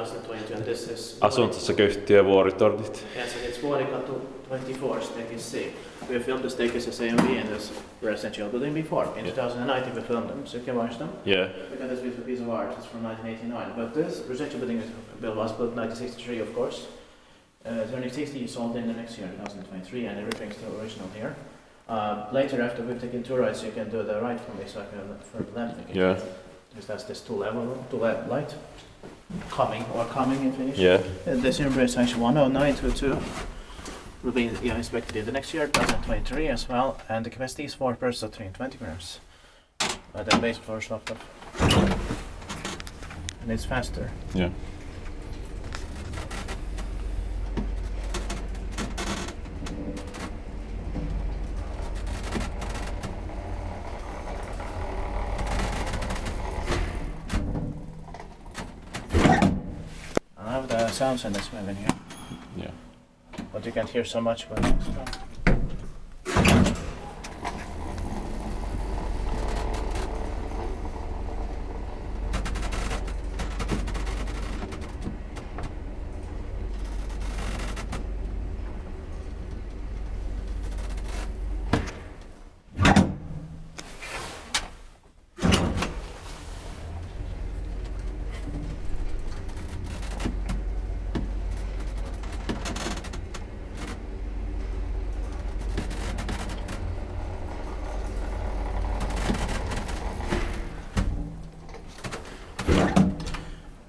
2022, and this is... Asuntosaköyhtiö Vuoritornit. Yes, and it's Vuorikatu 24, Stage C. We filmed the staircases as A&B in this residential building before. In 2019 we filmed them, so you can watch them. Yeah. Because this is a piece of art, it's from 1989. But this residential building was built in 1963, of course. Turning 60 sold in the next year, 2023, and everything's still original here. Later, after we've taken two rides, you can do the right from this for the lamp. Yeah. Because that's this two LED light. Coming in finish. Yeah. This embrace actually 10922 will be inspected in the next year, 2023 as well, and the capacity is 4 persons, so 320 grams. The base floor is locked up. And it's faster. Yeah. I have the sound senders moving here. Yeah. But you can't hear so much. But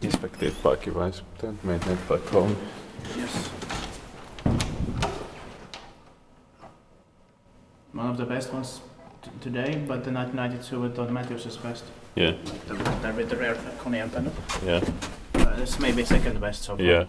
Inspected by device, maintained by Kone. yes. One of the best ones today, but the 1992 with automatic is best. Yeah. With the rare Kone panel. Yeah. This may be second best so far. Yeah.